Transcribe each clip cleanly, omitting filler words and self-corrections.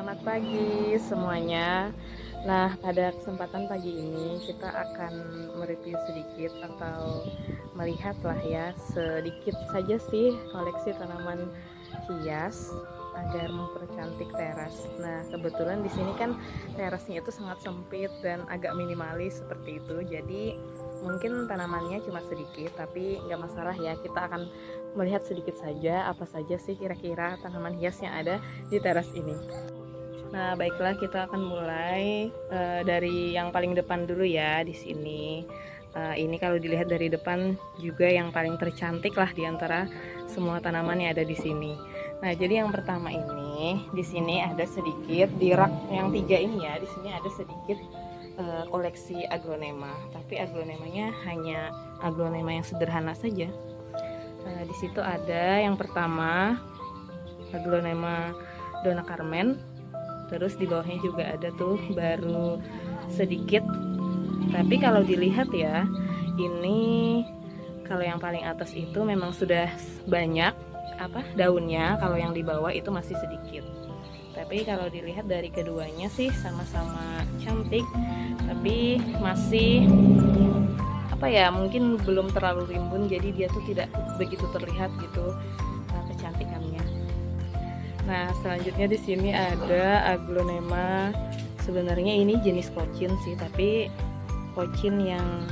Selamat pagi semuanya. Nah, pada kesempatan pagi ini kita akan mereview sedikit atau melihatlah ya sedikit saja sih koleksi tanaman hias agar mempercantik teras. Nah, kebetulan di sini kan terasnya itu sangat sempit dan agak minimalis seperti itu. Jadi mungkin tanamannya cuma sedikit, tapi nggak masalah ya. Kita akan melihat sedikit saja apa saja sih kira-kira tanaman hias yang ada di teras ini. Nah, baiklah kita akan mulai dari yang paling depan dulu ya di sini. Ini kalau dilihat dari depan juga yang paling tercantik lah di antara semua tanaman yang ada di sini. Nah, jadi yang pertama ini di sini ada sedikit di rak yang 3 ini ya. Di sini ada sedikit koleksi aglonema, tapi aglonemanya hanya aglonema yang sederhana saja. Di situ ada yang pertama aglonema Donna Carmen. Terus di bawahnya juga ada tuh baru sedikit. Tapi kalau dilihat ya, ini kalau yang paling atas itu memang sudah banyak daunnya. Kalau yang di bawah itu masih sedikit. Tapi kalau dilihat dari keduanya sih sama-sama cantik, tapi masih mungkin belum terlalu rimbun, jadi dia tuh tidak begitu terlihat gitu kecantikannya. Nah, selanjutnya di sini ada aglonema. Sebenarnya ini jenis kocin sih, tapi kocin yang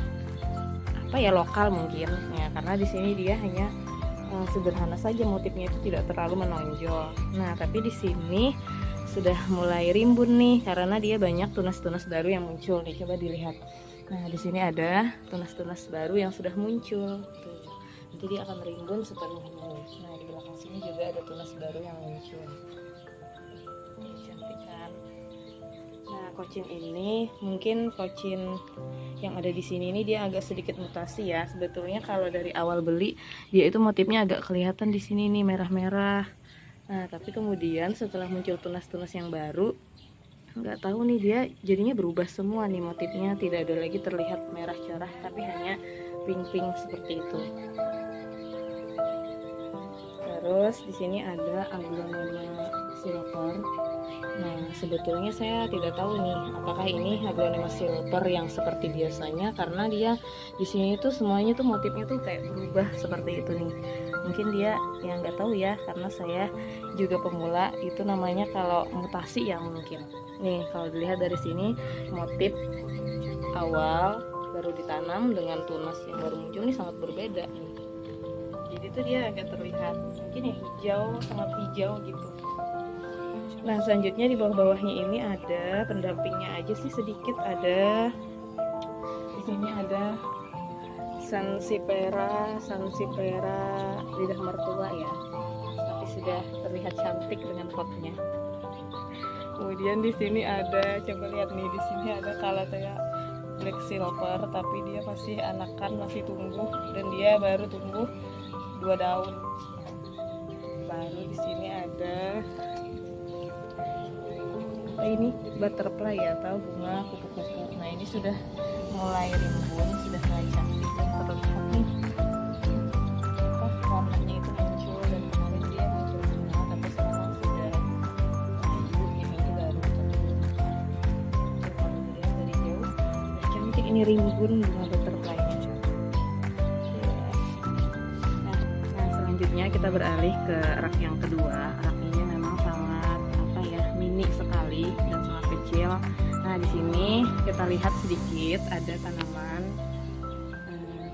lokal mungkin ya, karena di sini dia hanya sederhana saja, motifnya itu tidak terlalu menonjol. Nah, tapi di sini sudah mulai rimbun nih karena dia banyak tunas-tunas baru yang muncul nih. Coba dilihat. Nah, di sini ada tunas-tunas baru yang sudah muncul. Tuh. Nanti dia akan rimbun sepenuhnya. Nah, di belakang sini juga ada tunas baru yang muncul. Cantik kan? Nah, kocin ini mungkin kocin yang ada di sini ini dia agak sedikit mutasi ya. Sebetulnya kalau dari awal beli dia itu motifnya agak kelihatan di sini nih merah-merah. Nah, tapi kemudian setelah muncul tunas-tunas yang baru, nggak tahu nih dia jadinya berubah semua nih motifnya, tidak ada lagi terlihat merah cerah, tapi hanya pink-pink seperti itu. Terus di sini ada aglonema silver. Nah, sebetulnya saya tidak tahu nih apakah ini aglonema silver yang seperti biasanya, karena dia di sini tuh semuanya tuh motifnya tuh kayak berubah seperti itu nih. Mungkin dia yang nggak tahu ya, karena saya juga pemula, itu namanya kalau mutasi ya mungkin. Nih kalau dilihat dari sini motif awal baru ditanam dengan tunas yang baru muncul ini sangat berbeda nih. Jadi tuh dia agak terlihat mungkin ya hijau, sangat hijau gitu. Nah, selanjutnya di bawah-bawahnya ini ada pendampingnya aja sih sedikit, ada di sini ada Sansevieria lidah mertua ya, tapi sudah terlihat cantik dengan potnya. Kemudian di sini ada, coba lihat nih, di sini ada Calathea black silver, tapi dia masih anakan, masih tumbuh, dan dia baru tumbuh 2 daun. Baru di sini ada ini butterfly ya, atau bunga kupu-kupu. Nah, ini sudah mulai rimbun, sudah mulai cantik dan terlihat nih warnanya itu muncul, dan kemarin dia muncul bunga, tapi sekarang sudah maju. Ini baru kalau dilihat dari jauh cantik, ini rimbun bunga butterfly-nya. Nah, selanjutnya kita beralih ke rak yang kedua. Rak ini memang sangat mini sekali dan sangat kecil. Nah, di sini kita lihat sedikit ada tanaman.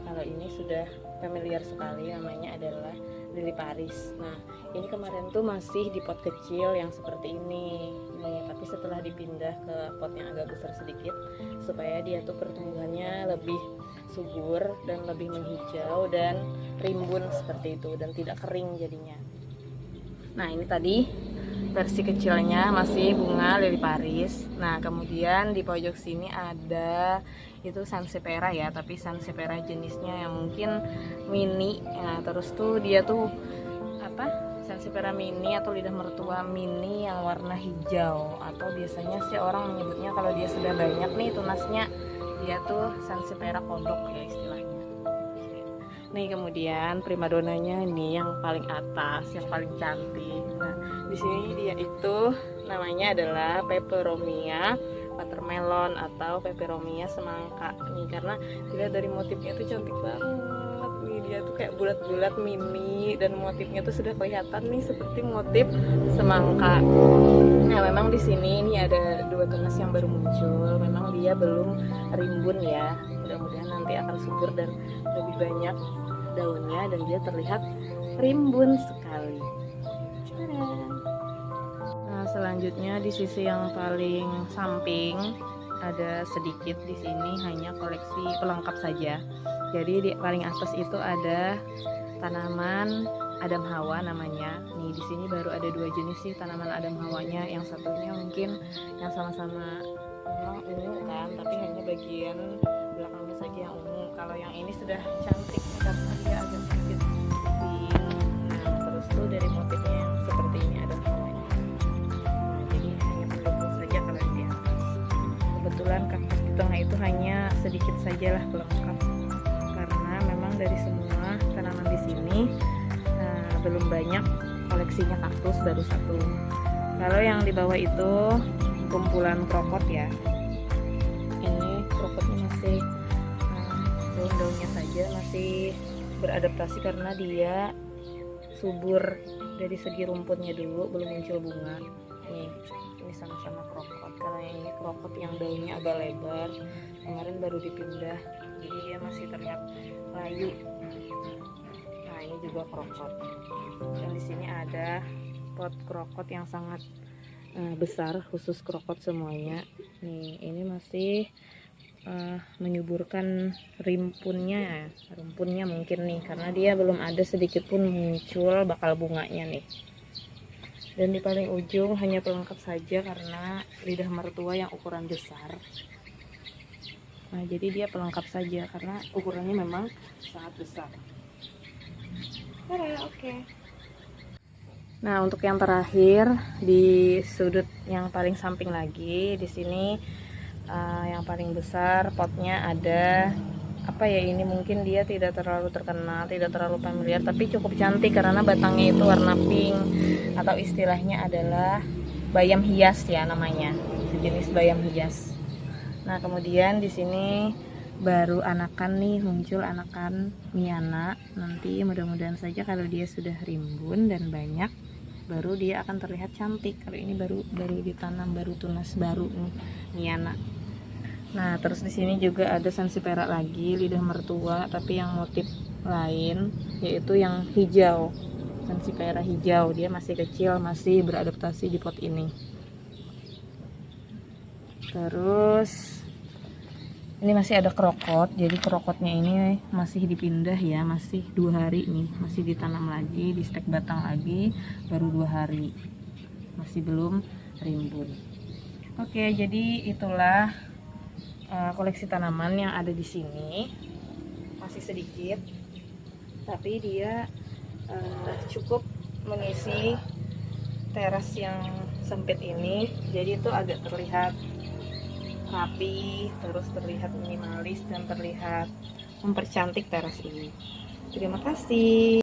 Kalau ini sudah familiar sekali, namanya adalah lili Paris. Nah, ini kemarin tuh masih di pot kecil yang seperti ini. Nih, tapi setelah dipindah ke pot yang agak besar sedikit supaya dia tuh pertumbuhannya lebih subur dan lebih menghijau dan rimbun seperti itu, dan tidak kering jadinya. Nah, ini tadi versi kecilnya masih bunga lili Paris. Nah, kemudian di pojok sini ada itu Sansevieria ya, tapi Sansevieria jenisnya yang mungkin mini. Nah, terus tuh dia tuh Sansevieria mini atau lidah mertua mini yang warna hijau, atau biasanya sih orang menyebutnya kalau dia sudah banyak nih tunasnya, dia tuh Sansevieria kodok ya istilahnya. Nih, kemudian primadonanya ini yang paling atas, yang paling cantik. Nah, Di sini dia itu namanya adalah peperomia watermelon atau peperomia semangka nih, karena dilihat dari motifnya tuh cantik banget nih. Dia tuh kayak bulat-bulat mini dan motifnya tuh sudah kelihatan nih seperti motif semangka. Nah, memang di sini ini ada 2 tunas yang baru muncul. Memang dia belum rimbun ya. Mudah-mudahan nanti akan subur dan lebih banyak daunnya dan dia terlihat rimbun sekali. Nah, selanjutnya di sisi yang paling samping ada sedikit, di sini hanya koleksi pelengkap saja. Jadi di paling atas itu ada tanaman Adam Hawa namanya. Nih di sini baru ada 2 jenis sih tanaman Adam Hawanya. Yang satunya mungkin yang sama-sama ungu kan, tapi hanya bagian belakangnya saja yang ungu. Kalau yang ini sudah cantik karena dia agak sedikit pink. Nah, terus tuh dari motifnya yang seperti ini Adam Hawanya. Nah, jadi hanya pendukung saja kalau di atas. Kebetulan kaktus di tengah itu hanya sedikit sajalah pelengkap, karena memang dari semua tanaman di sini belum banyak koleksinya kaktus, baru 1. Kalau yang di bawah itu kumpulan krokot ya. Ini krokotnya masih daun-daunnya saja masih beradaptasi karena dia subur dari segi rumputnya dulu, belum muncul bunga. Nih, ini sama-sama krokot. Kalau yang ini krokot yang daunnya agak lebar, kemarin baru dipindah, jadi dia masih terlihat layu. Nah, ini juga krokot. Dan di sini ada pot krokot yang sangat besar, khusus krokot semuanya. Nih, ini masih menyuburkan rumpunnya mungkin nih, karena dia belum ada sedikit pun muncul bakal bunganya nih. Dan di paling ujung hanya pelengkap saja karena lidah mertua yang ukuran besar. Nah, jadi dia pelengkap saja karena ukurannya memang sangat besar. Oke. Nah, untuk yang terakhir di sudut yang paling samping lagi, di sini yang paling besar potnya ada apa ya, ini mungkin dia tidak terlalu terkenal, tidak terlalu familiar, tapi cukup cantik karena batangnya itu warna pink, atau istilahnya adalah bayam hias ya namanya, sejenis bayam hias. Nah, kemudian di sini baru anakan nih, muncul anakan miana. Nanti mudah-mudahan saja kalau dia sudah rimbun dan banyak, baru dia akan terlihat cantik. Kalau ini baru ditanam, baru tunas baru nih miana. Nah, terus di sini juga ada sansevieria lagi, lidah mertua, tapi yang motif lain, yaitu yang hijau. Sansevieria hijau, dia masih kecil, masih beradaptasi di pot ini. Terus ini masih ada krokot, jadi krokotnya ini masih dipindah ya, masih 2 hari nih, masih ditanam lagi, di stek batang lagi, baru 2 hari, masih belum rimbun. Oke, jadi itulah koleksi tanaman yang ada di sini. Masih sedikit, tapi dia cukup mengisi teras yang sempit ini, jadi itu agak terlihat rapi, terus terlihat minimalis dan terlihat mempercantik teras ini. Terima kasih.